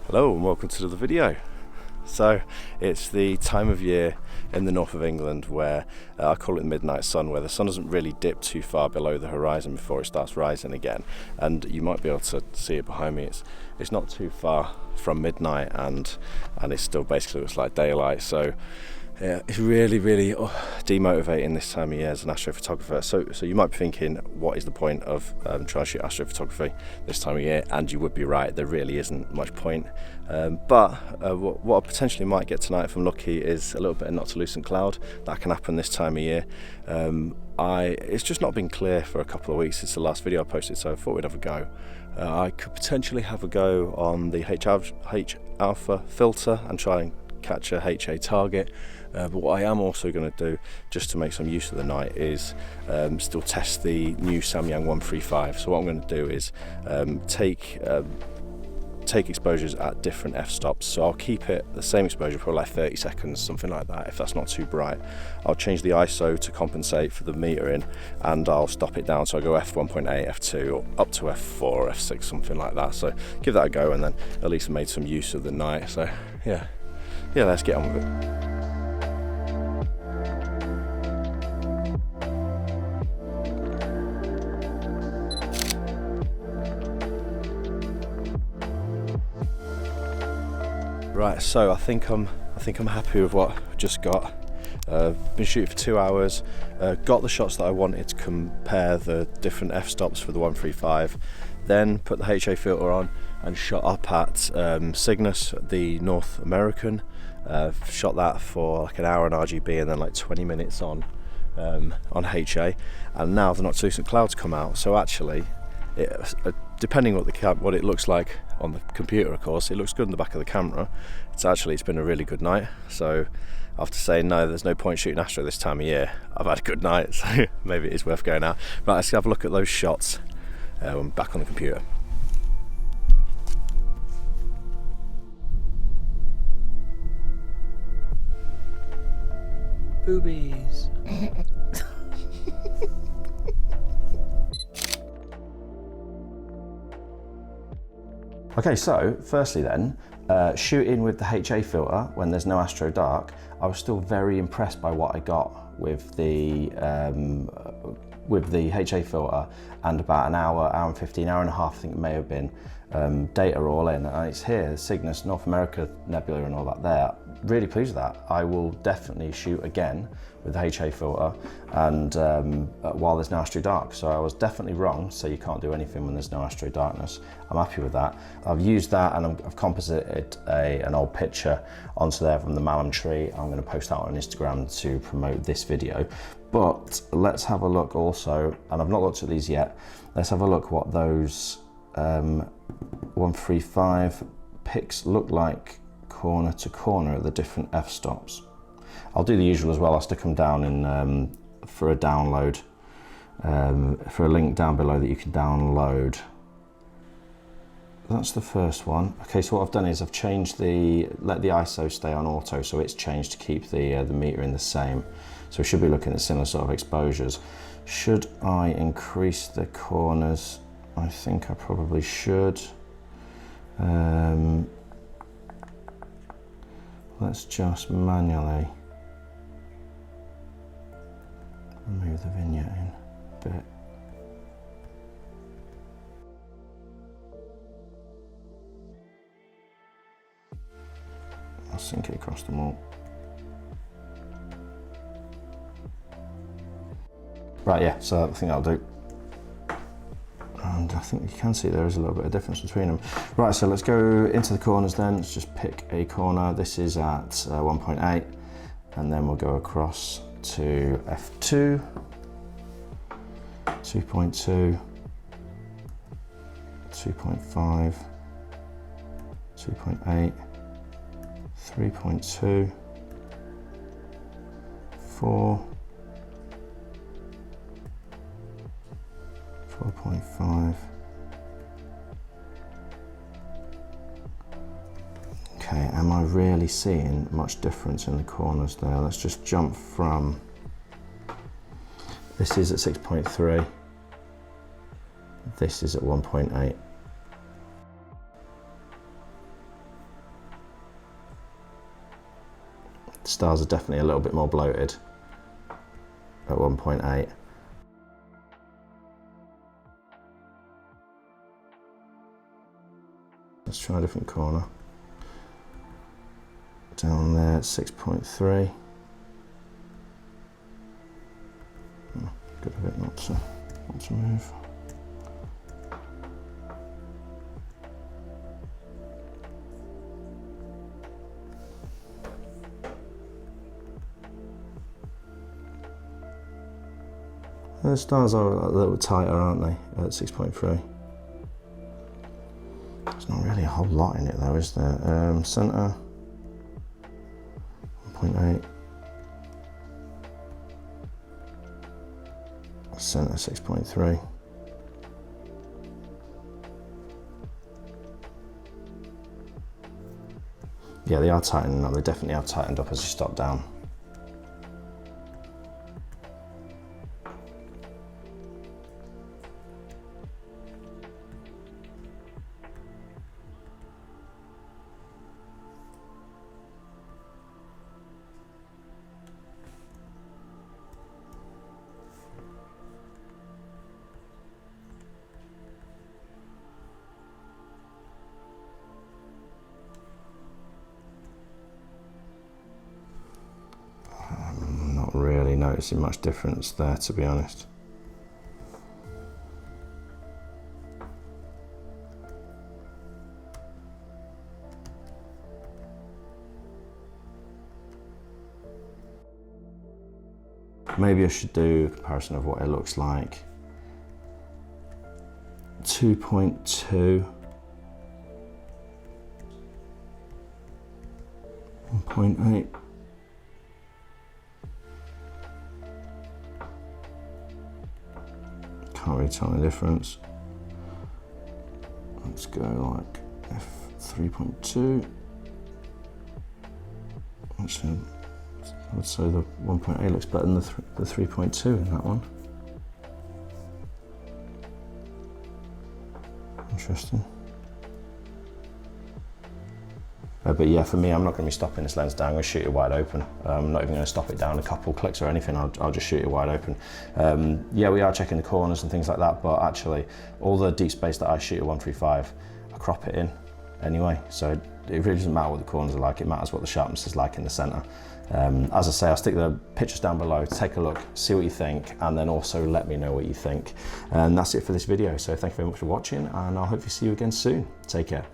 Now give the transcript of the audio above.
Hello and welcome to the video. So it's the time of year in the north of England where I call it midnight sun, where the sun doesn't really dip too far below the horizon before it starts rising again. And you might be able to see it behind me. It's not too far from midnight, and it still basically looks like daylight. So yeah, it's really demotivating this time of year as an astrophotographer. So you might be thinking, what is the point of trying to shoot astrophotography this time of year? And you would be right, there really isn't much point. But what I potentially might get tonight, if I'm lucky, is a little bit of not to lucent cloud. That can happen this time of year. It's just not been clear for a couple of weeks since the last video I posted, so I thought we'd have a go. I could potentially have a go on the H alpha filter and try and catch a HA target. But what I am also going to do, just to make some use of the night, is still test the new Samyang 135. So what I'm going to do is take exposures at different f-stops. So I'll keep it the same exposure for like 30 seconds, something like that, if that's not too bright. I'll change the ISO to compensate for the metering, and I'll stop it down, so I go f1.8, f2, or up to f4 or f6, something like that. So give that a go, and then at least I made some use of the night. So yeah, let's get on with it. Right, so I think I'm happy with what I've just got. Been shooting for 2 hours, got the shots that I wanted to compare the different f-stops for the 135, then put the HA filter on and shot up at Cygnus, the North American. Shot that for like an hour on RGB and then like 20 minutes on HA, and now the not to lucent clouds come out. So actually, depending what it looks like on the computer, of course, it looks good in the back of the camera. It's been a really good night. So after saying no, there's no point shooting astro this time of year, I've had a good night, so maybe it is worth going out. Right, let's have a look at those shots when I'm back on the computer. Boobies. Okay, so firstly then, shooting with the HA filter when there's no astro dark, I was still very impressed by what I got with the HA filter, and about an hour and 15, hour and a half, I think it may have been, data all in, and it's here, Cygnus, North America Nebula and all that there. Really pleased with that. I will definitely shoot again with the HA filter, and while there's no astro dark. So I was definitely wrong, so you can't do anything when there's no astro darkness. I'm happy with that. I've used that, and I've composited an old picture onto there from the malum tree. I'm going to post that on Instagram to promote this video. But let's have a look also, and I've not looked at these yet, let's have a look what those 135 pics look like corner to corner at the different f-stops. I'll do the usual as well. I'll stick them down in for a download, for a link down below that you can download. That's the first one. Okay, so what I've done is I've changed let the ISO stay on auto, so it's changed to keep the metering the same. So we should be looking at similar sort of exposures. Should I increase the corners? I think I probably should. Let's just manually remove the vignette in a bit. I'll sync it across them all. Right, yeah, so I think that'll do. And I think you can see there is a little bit of difference between them. Right, so let's go into the corners then. Let's just pick a corner. This is at 1.8, and then we'll go across to f2, 2.2, 2.5, 2.8, 3.2, 4, 4.5. Okay, am I really seeing much difference in the corners there? Let's just jump from, this is at 6.3, this is at 1.8. The stars are definitely a little bit more bloated at 1.8. Let's try a different corner. Down there at 6.3. Good of it not to move. The stars are a little tighter, aren't they, at 6.3? There's not really a whole lot in it though, is there? Centre, 1.8. Centre, 6.3. Yeah, they are tightening up. They definitely have tightened up as you stop down. Really noticing much difference there, to be honest. Maybe I should do a comparison of what it looks like. 2.2, 1.8. Can't really tell the difference. Let's go like f3.2. Actually, I would say the 1.8 looks better than the 3.2 in that one. Interesting. But yeah, for me, I'm not going to be stopping this lens down. I'm going to shoot it wide open. I'm not even going to stop it down a couple clicks or anything. I'll just shoot it wide open. Yeah, we are checking the corners and things like that, but actually all the deep space that I shoot at 135, I crop it in anyway. So it really doesn't matter what the corners are like. It matters what the sharpness is like in the center. As I say, I'll stick the pictures down below, take a look, see what you think, and then also let me know what you think. And that's it for this video. So thank you very much for watching, and I'll hopefully see you again soon. Take care.